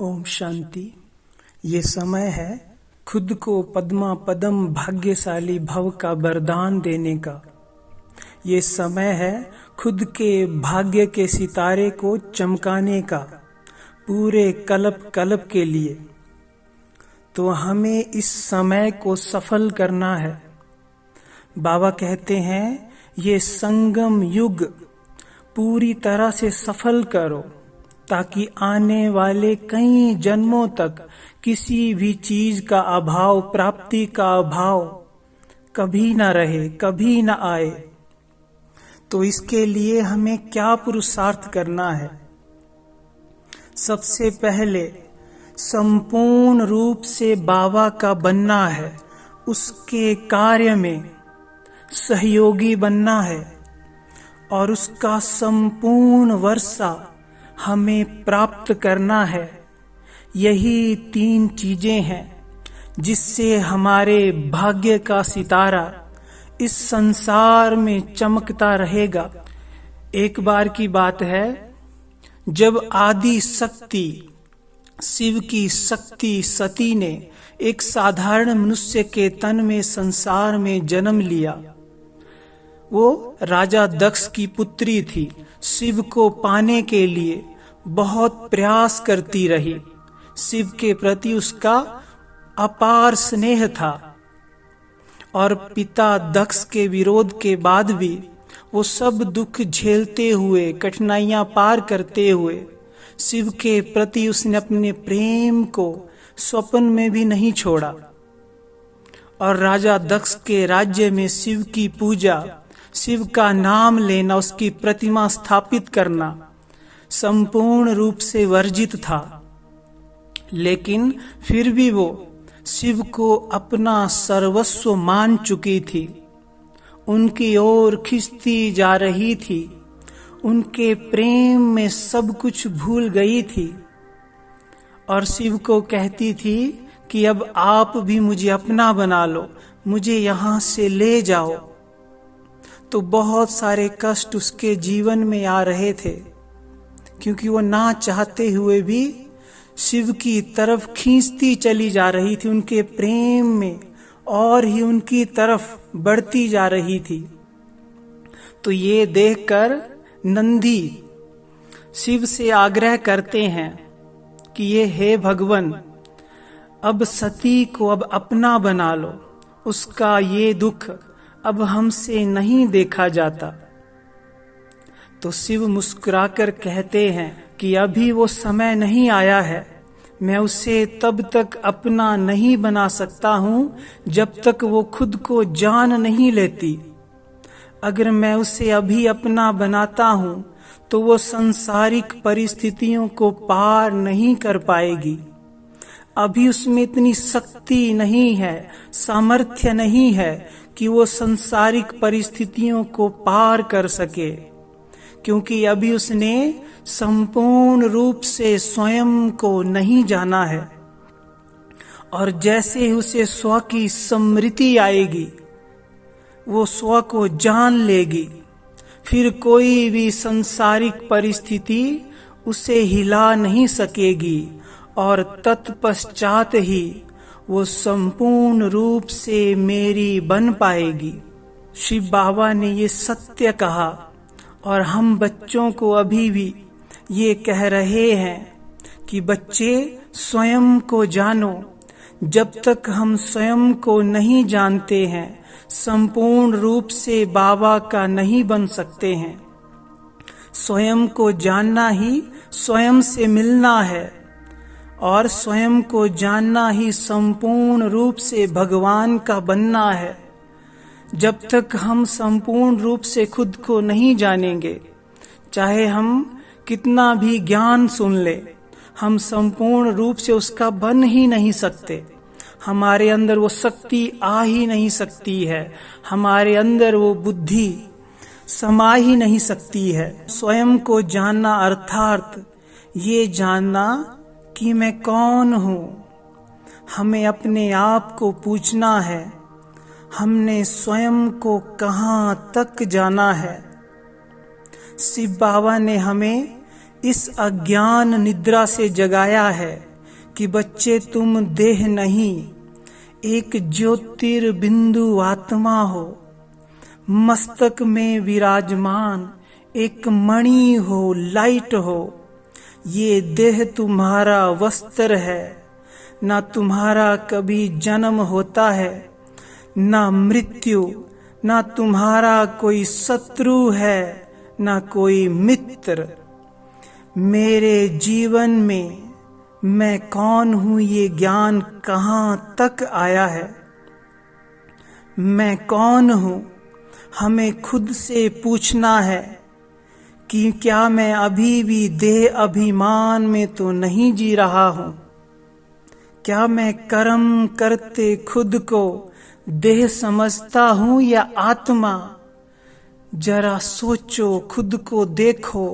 ओम शांति। ये समय है खुद को पद्मा पदम भाग्यशाली भव का वरदान देने का। ये समय है खुद के भाग्य के सितारे को चमकाने का, पूरे कल्प कल्प के लिए। तो हमें इस समय को सफल करना है। बाबा कहते हैं ये संगम युग पूरी तरह से सफल करो, ताकि आने वाले कई जन्मों तक किसी भी चीज का अभाव, प्राप्ति का अभाव कभी न रहे, कभी न आए। तो इसके लिए हमें क्या पुरुषार्थ करना है? सबसे पहले संपूर्ण रूप से बाबा का बनना है, उसके कार्य में सहयोगी बनना है और उसका संपूर्ण वर्षा हमें प्राप्त करना है। यही 3 चीजें हैं जिससे हमारे भाग्य का सितारा इस संसार में चमकता रहेगा। एक बार की बात है, जब आदि शक्ति शिव की शक्ति सती ने एक साधारण मनुष्य के तन में संसार में जन्म लिया। वो राजा दक्ष की पुत्री थी। शिव को पाने के लिए बहुत प्रयास करती रही। शिव के प्रति उसका अपार स्नेह था और पिता दक्ष के विरोध के बाद भी वो सब दुख झेलते हुए, कठिनाइयां पार करते हुए शिव के प्रति उसने अपने प्रेम को स्वप्न में भी नहीं छोड़ा। और राजा दक्ष के राज्य में शिव की पूजा, शिव का नाम लेना, उसकी प्रतिमा स्थापित करना संपूर्ण रूप से वर्जित था। लेकिन फिर भी वो शिव को अपना सर्वस्व मान चुकी थी, उनकी ओर खिंचती जा रही थी, उनके प्रेम में सब कुछ भूल गई थी और शिव को कहती थी कि अब आप भी मुझे अपना बना लो, मुझे यहां से ले जाओ। तो बहुत सारे कष्ट उसके जीवन में आ रहे थे, क्योंकि वो ना चाहते हुए भी शिव की तरफ खींचती चली जा रही थी, उनके प्रेम में और ही उनकी तरफ बढ़ती जा रही थी। तो ये देखकर नंदी शिव से आग्रह करते हैं कि ये हे भगवान, अब सती को अब अपना बना लो, उसका ये दुख अब हमसे नहीं देखा जाता। तो शिव मुस्कुराकर कहते हैं कि अभी वो समय नहीं आया है, मैं उसे तब तक अपना नहीं बना सकता हूं जब तक वो खुद को जान नहीं लेती। अगर मैं उसे अभी अपना बनाता हूं तो वो संसारिक परिस्थितियों को पार नहीं कर पाएगी। अभी उसमें इतनी शक्ति नहीं है, सामर्थ्य नहीं है कि वो संसारिक परिस्थितियों को पार कर सके, क्योंकि अभी उसने संपूर्ण रूप से स्वयं को नहीं जाना है। और जैसे ही उसे स्व की स्मृति आएगी, वो स्व को जान लेगी, फिर कोई भी संसारिक परिस्थिति उसे हिला नहीं सकेगी और तत्पश्चात ही वो संपूर्ण रूप से मेरी बन पाएगी। शिव बाबा ने ये सत्य कहा और हम बच्चों को अभी भी ये कह रहे हैं कि बच्चे स्वयं को जानो। जब तक हम स्वयं को नहीं जानते हैं, संपूर्ण रूप से बाबा का नहीं बन सकते हैं। स्वयं को जानना ही स्वयं से मिलना है और स्वयं को जानना ही संपूर्ण रूप से भगवान का बनना है। जब तक हम संपूर्ण रूप से खुद को नहीं जानेंगे, चाहे हम कितना भी ज्ञान सुन ले, हम संपूर्ण रूप से उसका बन ही नहीं सकते। हमारे अंदर वो शक्ति आ ही नहीं सकती है, हमारे अंदर वो बुद्धि समा ही नहीं सकती है। स्वयं को जानना अर्थात ये जानना कि मैं कौन हूँ। हमें अपने आप को पूछना है, हमने स्वयं को कहाँ तक जाना है। शिव बाबा ने हमें इस अज्ञान निद्रा से जगाया है कि बच्चे तुम देह नहीं, एक ज्योतिर्बिंदु आत्मा हो, मस्तक में विराजमान एक मणि हो, लाइट हो। ये देह तुम्हारा वस्त्र है, ना तुम्हारा कभी जन्म होता है, ना मृत्यु, ना तुम्हारा कोई शत्रु है, ना कोई मित्र। मेरे जीवन में मैं कौन हूँ ये ज्ञान कहाँ तक आया है। मैं कौन हूँ हमें खुद से पूछना है कि क्या मैं अभी भी देह अभिमान में तो नहीं जी रहा हूँ। क्या मैं कर्म करते खुद को देह समझता हूँ या आत्मा। जरा सोचो, खुद को देखो,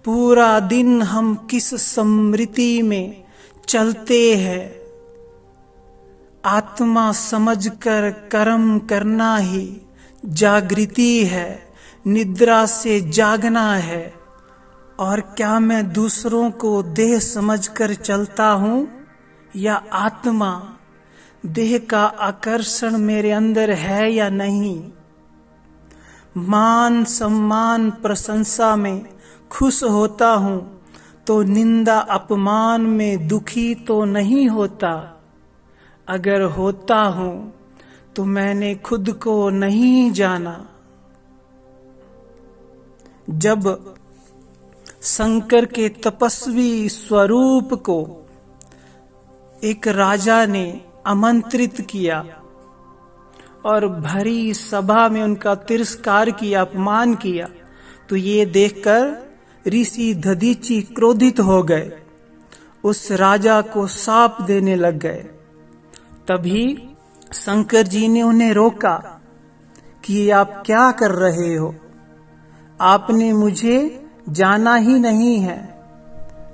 पूरा दिन हम किस स्मृति में चलते हैं। आत्मा समझकर कर्म करना ही जागृति है, निद्रा से जागना है। और क्या मैं दूसरों को देह समझकर चलता हूँ या आत्मा। देह का आकर्षण मेरे अंदर है या नहीं। मान सम्मान प्रशंसा में खुश होता हूँ तो निंदा अपमान में दुखी तो नहीं होता। अगर होता हूँ तो मैंने खुद को नहीं जाना। जब शंकर के तपस्वी स्वरूप को एक राजा ने आमंत्रित किया और भरी सभा में उनका तिरस्कार किया, अपमान किया, तो ये देखकर ऋषि दधीचि क्रोधित हो गए, उस राजा को शाप देने लग गए। तभी शंकर जी ने उन्हें रोका कि आप क्या कर रहे हो। आपने मुझे जाना ही नहीं है,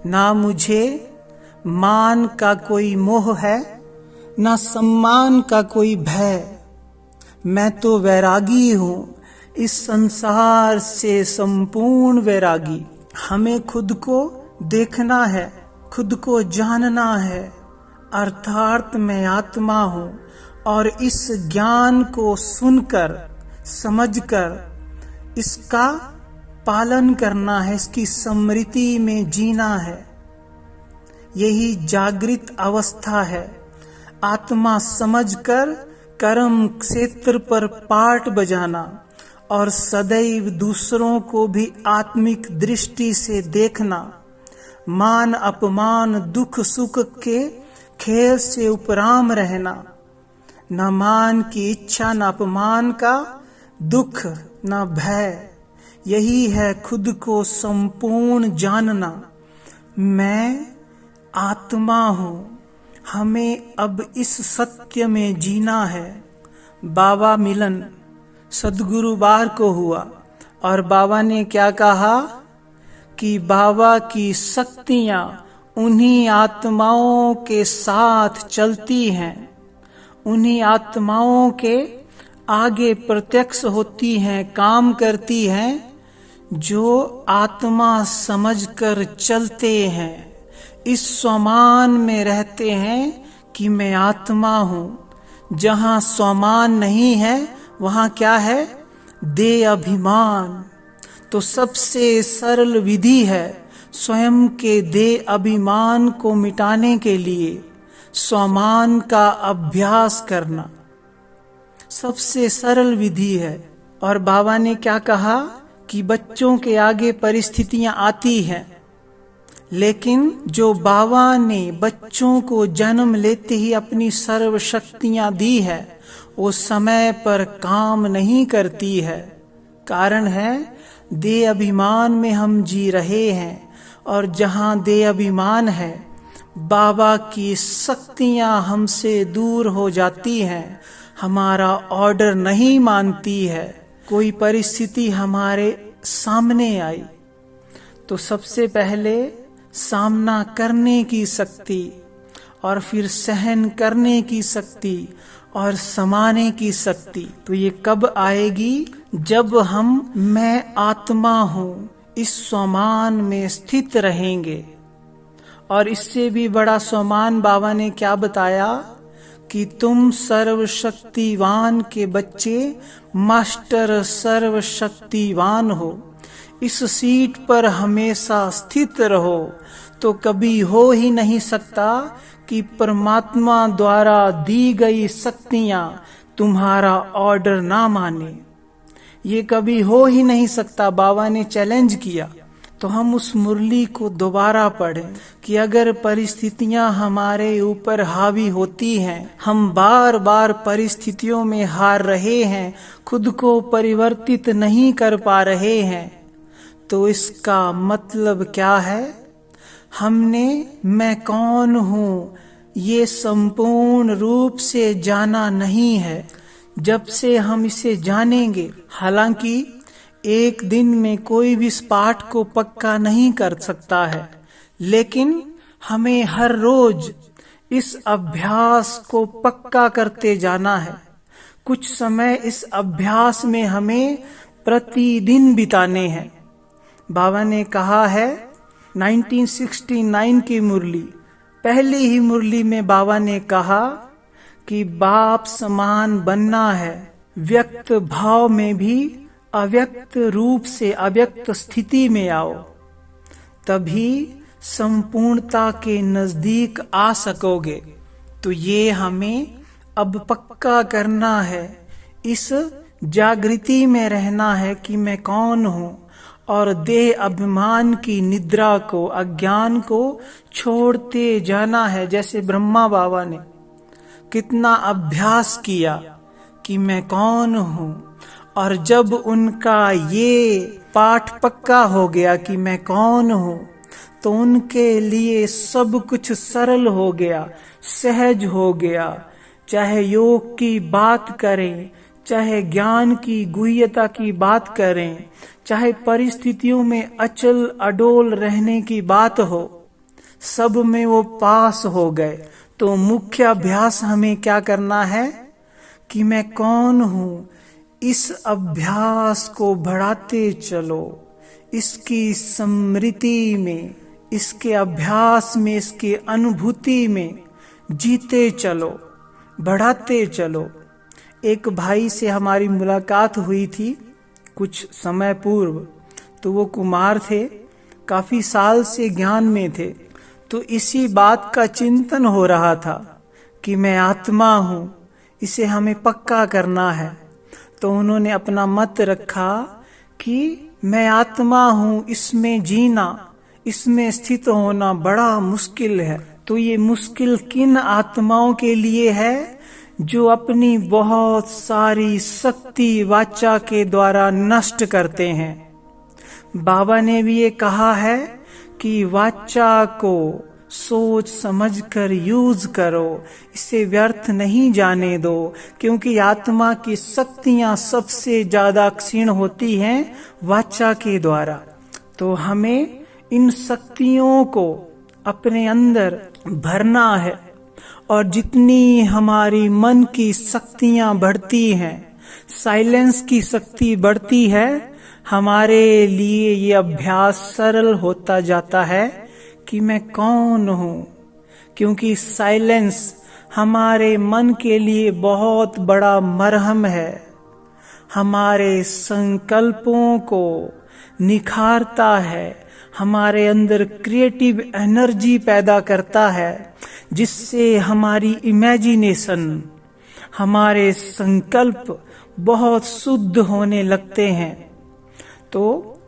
ना मुझे मान का कोई मोह है, ना सम्मान का कोई भय। मैं तो वैरागी हूँ, इस संसार से संपूर्ण वैरागी। हमें खुद को देखना है, खुद को जानना है, अर्थात मैं आत्मा हूँ। और इस ज्ञान को सुनकर, समझकर इसका पालन करना है, इसकी स्मृति में जीना है। यही जागृत अवस्था है। आत्मा समझकर कर्म क्षेत्र पर पाठ बजाना और सदैव दूसरों को भी आत्मिक दृष्टि से देखना। मान अपमान दुख सुख के खेल से उपराम रहना। न मान की इच्छा, न अपमान का दुख, न भय। यही है खुद को संपूर्ण जानना। मैं आत्मा हूँ। हमें अब इस सत्य में जीना है। बाबा मिलन सद्गुरु बार को हुआ और बाबा ने क्या कहा कि बाबा की शक्तियां उन्हीं आत्माओं के साथ चलती हैं, उन्हीं आत्माओं के आगे प्रत्यक्ष होती हैं, काम करती हैं, जो आत्मा समझकर चलते हैं, इस स्वमान में रहते हैं कि मैं आत्मा हूँ। जहाँ स्वमान नहीं है वहाँ क्या है? देह अभिमान। तो सबसे सरल विधि है स्वयं के देह अभिमान को मिटाने के लिए स्वमान का अभ्यास करना। सबसे सरल विधि है। और बाबा ने क्या कहा कि बच्चों के आगे परिस्थितियां आती हैं, लेकिन जो बाबा ने बच्चों को जन्म लेते ही अपनी सर्व शक्तियां दी है, वो समय पर काम नहीं करती है। कारण है देह अभिमान में हम जी रहे हैं, और जहाँ देह अभिमान है बाबा की शक्तियां हमसे दूर हो जाती हैं, हमारा ऑर्डर नहीं मानती है। कोई परिस्थिति हमारे सामने आई तो सबसे पहले सामना करने की शक्ति, और फिर सहन करने की शक्ति, और समाने की शक्ति। तो ये कब आएगी? जब हम मैं आत्मा हूँ इस स्वमान में स्थित रहेंगे और इससे भी बड़ा सम्मान बाबा ने क्या बताया कि तुम सर्वशक्तिवान के बच्चे मास्टर सर्वशक्तिवान हो, इस सीट पर हमेशा स्थित रहो, तो कभी हो ही नहीं सकता कि परमात्मा द्वारा दी गई शक्तियां तुम्हारा ऑर्डर ना माने। ये कभी हो ही नहीं सकता। बाबा ने चैलेंज किया। तो हम उस मुरली को दोबारा पढ़ें कि अगर परिस्थितियां हमारे ऊपर हावी होती हैं, हम बार बार परिस्थितियों में हार रहे हैं, खुद को परिवर्तित नहीं कर पा रहे हैं, तो इसका मतलब क्या है? हमने मैं कौन हूँ ये संपूर्ण रूप से जाना नहीं है। जब से हम इसे जानेंगे, हालांकि एक दिन में कोई भी इस पाठ को पक्का नहीं कर सकता है, लेकिन हमें हर रोज इस अभ्यास को पक्का करते जाना है। कुछ समय इस अभ्यास में हमें प्रतिदिन बिताने हैं। बाबा ने कहा है 1969 की मुरली, पहली ही मुरली में बाबा ने कहा कि बाप समान बनना है, व्यक्त भाव में भी अव्यक्त रूप से अव्यक्त स्थिति में आओ, तभी संपूर्णता के नजदीक आ सकोगे। तो ये हमें अब पक्का करना है, इस जागृति में रहना है कि मैं कौन हूँ, और देह अभिमान की निद्रा को, अज्ञान को छोड़ते जाना है। जैसे ब्रह्मा बाबा ने कितना अभ्यास किया कि मैं कौन हूँ, और जब उनका ये पाठ पक्का हो गया कि मैं कौन हूँ, तो उनके लिए सब कुछ सरल हो गया, सहज हो गया। चाहे योग की बात करें, चाहे ज्ञान की गुह्यता की बात करें, चाहे परिस्थितियों में अचल अडोल रहने की बात हो, सब में वो पास हो गए। तो मुख्य अभ्यास हमें क्या करना है कि मैं कौन हूँ, इस अभ्यास को बढ़ाते चलो, इसकी स्मृति में, इसके अभ्यास में, इसके अनुभूति में जीते चलो, बढ़ाते चलो। एक भाई से हमारी मुलाकात हुई थी कुछ समय पूर्व। तो वो कुमार थे, काफी साल से ज्ञान में थे। तो इसी बात का चिंतन हो रहा था कि मैं आत्मा हूँ, इसे हमें पक्का करना है। तो उन्होंने अपना मत रखा कि मैं आत्मा हूँ, इसमें जीना, इसमें स्थित होना बड़ा मुश्किल है। तो ये मुश्किल किन आत्माओं के लिए है? जो अपनी बहुत सारी शक्ति वाचा के द्वारा नष्ट करते हैं। बाबा ने भी ये कहा है कि वाचा को सोच समझकर यूज करो, इसे व्यर्थ नहीं जाने दो, क्योंकि आत्मा की शक्तियां सबसे ज्यादा क्षीण होती हैं वाचा के द्वारा। तो हमें इन शक्तियों को अपने अंदर भरना है, और जितनी हमारी मन की शक्तियां बढ़ती हैं, साइलेंस की शक्ति बढ़ती है, हमारे लिए ये अभ्यास सरल होता जाता है कि मैं कौन हूँ। क्योंकि साइलेंस हमारे मन के लिए बहुत बड़ा मरहम है, हमारे संकल्पों को निखारता है, हमारे अंदर क्रिएटिव एनर्जी पैदा करता है, जिससे हमारी इमेजिनेशन, हमारे संकल्प बहुत शुद्ध होने लगते हैं। तो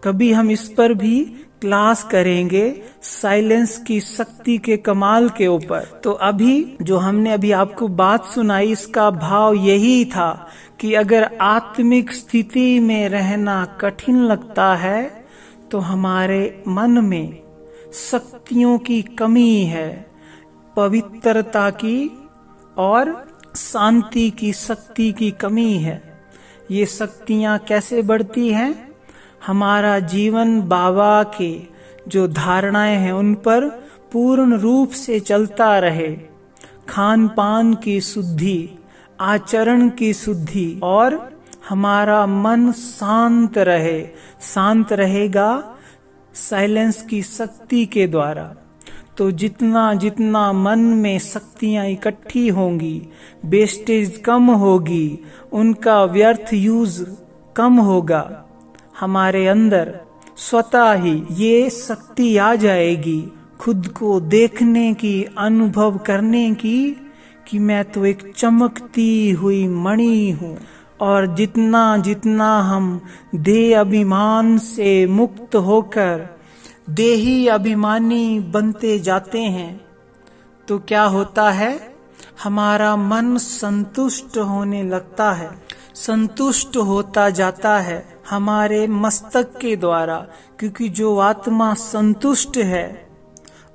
कभी हम इस पर भी क्लास करेंगे, साइलेंस की शक्ति के कमाल के ऊपर। तो अभी जो हमने अभी आपको बात सुनाई, इसका भाव यही था कि अगर आत्मिक स्थिति में रहना कठिन लगता है, तो हमारे मन में शक्तियों की कमी है, पवित्रता की और शांति की शक्ति की कमी है। ये शक्तियां कैसे बढ़ती हैं? हमारा जीवन बाबा के जो धारणाएं हैं उन पर पूर्ण रूप से चलता रहे, खान पान की शुद्धि, आचरण की शुद्धि, और हमारा मन शांत रहे। शांत रहेगा साइलेंस की शक्ति के द्वारा। तो जितना जितना मन में शक्तियां इकट्ठी होंगी, वेस्टेज कम होगी, उनका व्यर्थ यूज कम होगा, हमारे अंदर स्वतः ही ये शक्ति आ जाएगी खुद को देखने की, अनुभव करने की कि मैं तो एक चमकती हुई मणि हूँ। और जितना जितना हम देह अभिमान से मुक्त होकर देही अभिमानी बनते जाते हैं तो क्या होता है, हमारा मन संतुष्ट होने लगता है, संतुष्ट होता जाता है हमारे मस्तक के द्वारा, क्योंकि जो आत्मा संतुष्ट है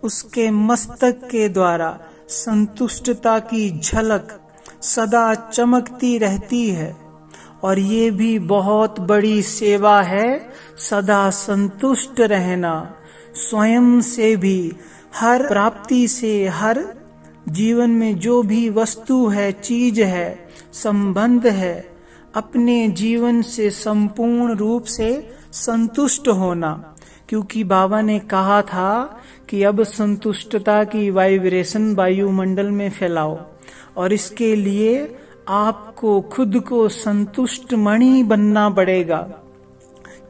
उसके मस्तक के द्वारा संतुष्टता की झलक सदा चमकती रहती है। और ये भी बहुत बड़ी सेवा है, सदा संतुष्ट रहना, स्वयं से भी, हर प्राप्ति से, हर जीवन में जो भी वस्तु है, चीज है, संबंध है, अपने जीवन से संपूर्ण रूप से संतुष्ट होना। क्योंकि बाबा ने कहा था कि अब संतुष्टता की वाइब्रेशन वायुमंडल में फैलाओ, और इसके लिए आपको खुद को संतुष्ट मणि बनना पड़ेगा।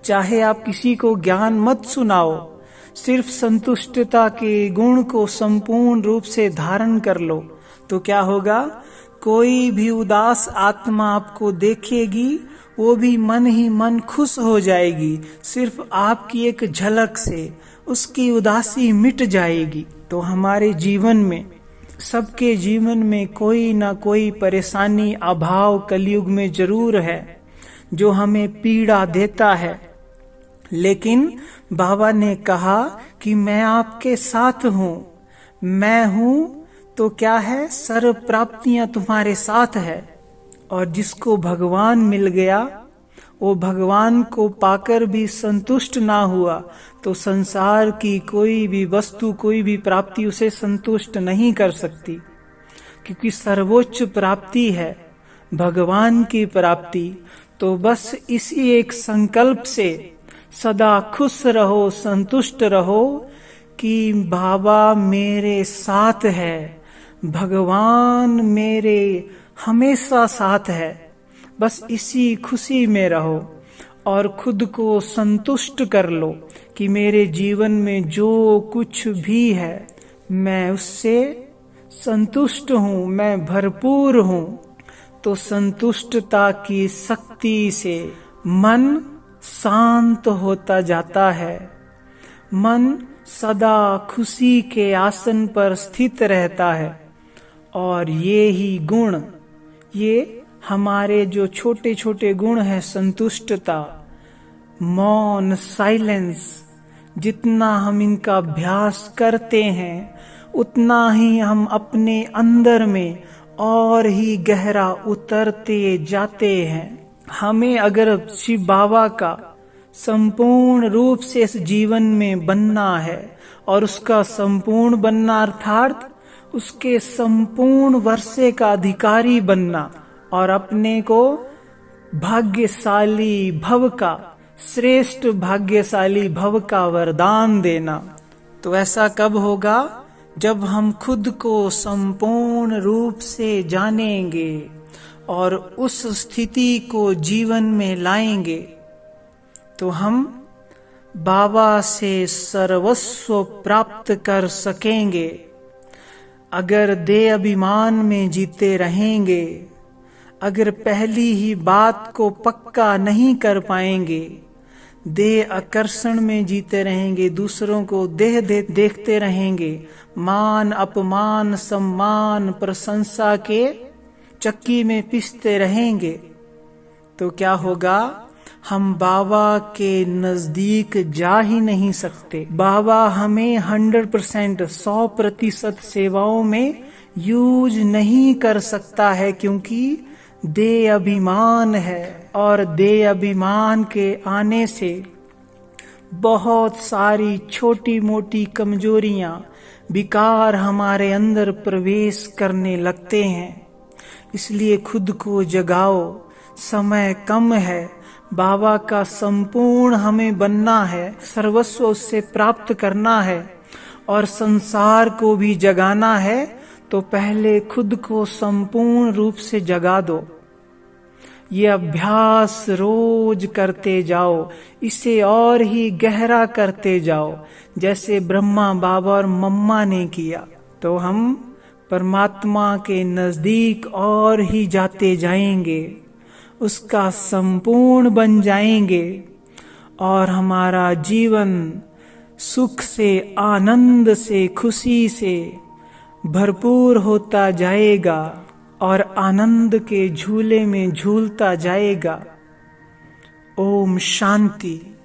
चाहे आप किसी को ज्ञान मत सुनाओ, सिर्फ संतुष्टता के गुण को संपूर्ण रूप से धारण कर लो, तो क्या होगा, कोई भी उदास आत्मा आपको देखेगी, वो भी मन ही मन खुश हो जाएगी, सिर्फ आपकी एक झलक से उसकी उदासी मिट जाएगी। तो हमारे जीवन में, सबके जीवन में कोई ना कोई परेशानी, अभाव कलयुग में जरूर है जो हमें पीड़ा देता है, लेकिन बाबा ने कहा कि मैं आपके साथ हूँ, मैं हूँ तो क्या है, सर्व प्राप्तियां तुम्हारे साथ है। और जिसको भगवान मिल गया, वो भगवान को पाकर भी संतुष्ट ना हुआ तो संसार की कोई भी वस्तु, कोई भी प्राप्ति उसे संतुष्ट नहीं कर सकती, क्योंकि सर्वोच्च प्राप्ति है भगवान की प्राप्ति। तो बस इसी एक संकल्प से सदा खुश रहो, संतुष्ट रहो कि बाबा मेरे साथ है, भगवान मेरे हमेशा साथ है। बस इसी खुशी में रहो और खुद को संतुष्ट कर लो कि मेरे जीवन में जो कुछ भी है मैं उससे संतुष्ट हूँ, मैं भरपूर हूँ। तो संतुष्टता की शक्ति से मन शांत होता जाता है, मन सदा खुशी के आसन पर स्थित रहता है। और ये ही गुण, ये हमारे जो छोटे छोटे गुण हैं, संतुष्टता, मौन, साइलेंस, जितना हम इनका अभ्यास करते हैं उतना ही हम अपने अंदर में और ही गहरा उतरते जाते हैं। हमें अगर शिव बाबा का संपूर्ण रूप से इस जीवन में बनना है, और उसका संपूर्ण बनना अर्थात उसके संपूर्ण वर्षे का अधिकारी बनना और अपने को भाग्यशाली भव का, श्रेष्ठ भाग्यशाली भव का वरदान देना। तो ऐसा कब होगा, जब हम खुद को संपूर्ण रूप से जानेंगे और उस स्थिति को जीवन में लाएंगे, तो हम बाबा से सर्वस्व प्राप्त कर सकेंगे। अगर देह अभिमान में जीते रहेंगे, अगर पहली ही बात को पक्का नहीं कर पाएंगे, देह आकर्षण में जीते रहेंगे, दूसरों को देह देखते रहेंगे, मान अपमान सम्मान प्रशंसा के चक्की में पिसते रहेंगे, तो क्या होगा, हम बाबा के नजदीक जा ही नहीं सकते। बाबा हमें 100%, 100% सेवाओं में यूज नहीं कर सकता है, क्योंकि देह अभिमान है। और देह अभिमान के आने से बहुत सारी छोटी मोटी कमजोरियां, विकार हमारे अंदर प्रवेश करने लगते हैं। इसलिए खुद को जगाओ, समय कम है, बाबा का संपूर्ण हमें बनना है, सर्वस्व उससे प्राप्त करना है। और संसार को भी जगाना है तो पहले खुद को संपूर्ण रूप से जगा दो। ये अभ्यास रोज करते जाओ, इसे और ही गहरा करते जाओ, जैसे ब्रह्मा बाबा और मम्मा ने किया। तो हम परमात्मा के नजदीक और ही जाते जाएंगे, उसका संपूर्ण बन जाएंगे और हमारा जीवन सुख से, आनंद से, खुशी से भरपूर होता जाएगा और आनंद के झूले में झूलता जाएगा। ओम शांति।